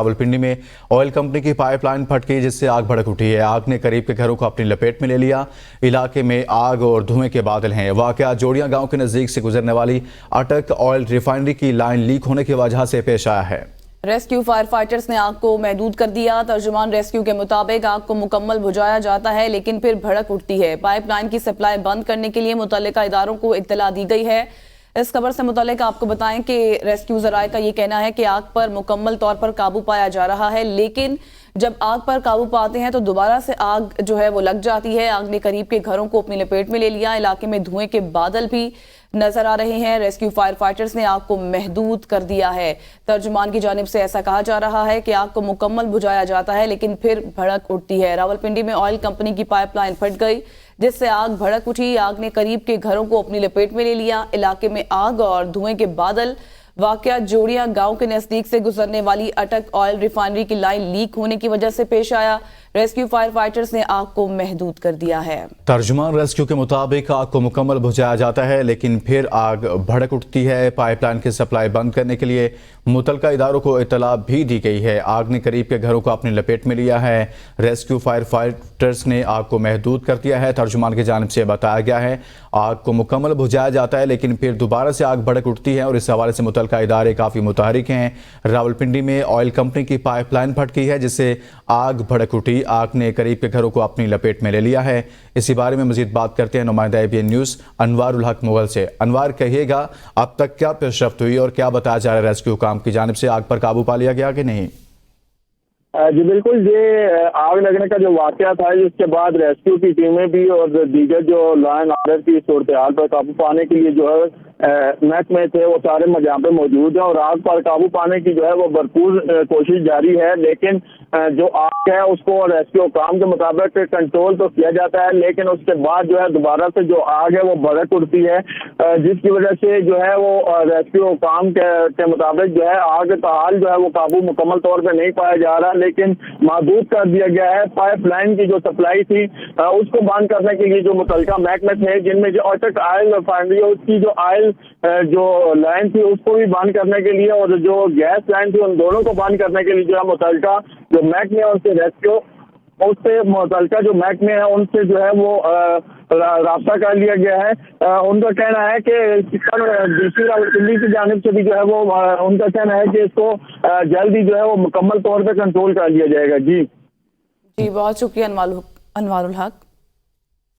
रावलपिंडी में oil company की pipeline फट गई जिससे आग भड़क उठी है। आग ने करीब के घरों को अपनी लपेट में ले लिया। इलाके में आग और धुएं के बादल हैं। वाकया जोड़ियां गांव के नजदीक से गुजरने वाली अटक ऑयल रिफाइनरी की लाइन लीक होने की वजह से पेश आया है। रेस्क्यू फायर फाइटर्स ने आग को महदूद कर दिया। तर्जुमान रेस्क्यू के मुताबिक आग को मुकम्मल बुझाया जाता है लेकिन फिर भड़क उठती है। पाइपलाइन की सप्लाई बंद करने के लिए मुतल्लिका इदारों को इत्तला दी गई है। इस खबर से मुतालिक आपको बताएं कि रेस्क्यू ज़राए का ये कहना है कि आग पर मुकम्मल तौर पर काबू पाया जा रहा है, लेकिन जब आग पर काबू पाते हैं तो दोबारा से आग जो है वो लग जाती है। आग ने करीब के घरों को अपनी लपेट में ले लिया। इलाके में धुएं के बादल भी नजर आ रहे हैं। रेस्क्यू फायर फाइटर्स ने आग को महदूद कर दिया है। तर्जुमान की जानिब से ऐसा कहा जा रहा है कि आग को मुकम्मल बुझाया जाता है लेकिन फिर भड़क उठती है। रावलपिंडी में ऑयल कंपनी की पाइपलाइन फट गई जिससे आग भड़क उठी। आग ने करीब के घरों को अपनी लपेट में ले लिया। इलाके में आग और धुएं के बादल। वाकया जोड़ियां गांव के नजदीक से गुजरने वाली अटक ऑयल रिफाइनरी की लाइन लीक होने की वजह से पेश आया। रेस्क्यू फायर फाइटर्स ने आग को महदूद कर दिया है। तर्जुमान रेस्क्यू के मुताबिक आग को मुकम्मल बुझाया जाता है लेकिन फिर आग भड़क उठती है। पाइपलाइन की सप्लाई बंद करने के लिए मुतल्लिका इदारों को इत्तला भी दी गई है। आग ने करीब के घरों को अपनी लपेट में लिया है। रेस्क्यू फायर फाइटर्स ने आग को महदूद कर दिया है। तर्जुमान की जानिब से बताया गया है आग को मुकम्मल बुझाया जाता है लेकिन फिर दोबारा से आग भड़क उठती है और इस हवाले से मुतल्लिका इदारे काफ़ी मुतहरिक हैं। रावलपिंडी में ऑयल कंपनी की पाइपलाइन फट गई है जिससे आग भड़क उठी। आग ने करीब के घरों को अपनी लपेट में ले लिया है। इसी बारे में मजीद बात करते हैं नुमाइंदा ABN न्यूज़ अनवार उल हक मुगल से। अनवार, कहिएगा अब तक क्या पेशरफ्त हुई और क्या बताया जा रहा है, रेस्क्यू काम की जानिब से आग पर काबू पा लिया गया कि नहीं? जी बिल्कुल, ये आग लगने का जो वाकया था इसके बाद रेस्क्यू की टीमें भी और दीगर जो लॉ एंड ऑर्डर की सूरत हाल पर काबू पाने के लिए जो है महकमे थे वो सारे यहाँ पे मौजूद हैं और आग पर काबू पाने की जो है वो भरपूर कोशिश जारी है। लेकिन जो आग है उसको रेस्क्यू काम के मुताबिक कंट्रोल तो किया जाता है लेकिन उसके बाद जो है दोबारा से जो आग है वो भड़क उठती है, जिसकी वजह से जो है वो रेस्क्यू काम के मुताबिक जो है आग का हाल जो है वो काबू मुकम्मल तौर पर नहीं पाया जा रहा लेकिन महदूद कर दिया गया है। पाइपलाइन की जो सप्लाई थी उसको बंद करने के लिए जो मुतल्लिका महकमे थे जिनमें जो अटक ऑयल रिफाइनरी उसकी जो ऑयल जो लाइन थी उसको भी बंद करने के लिए और जो गैस लाइन थी उन दोनों को बंद करने के लिए जो है मुतल्लिका जो महकमे है उनसे रेस्क्यू उससे मुतल्लिका जो महकमे है उनसे जो है वो राब्ता कर लिया गया है। उनका कहना है कि DC रावलपिंडी की जानिब से भी जो है वो उनका कहना है कि इसको जल्दी जो है वो मुकम्मल तौर पर कंट्रोल कर लिया जाएगा। जी बहुत शुक्रिया अनवार उल हक।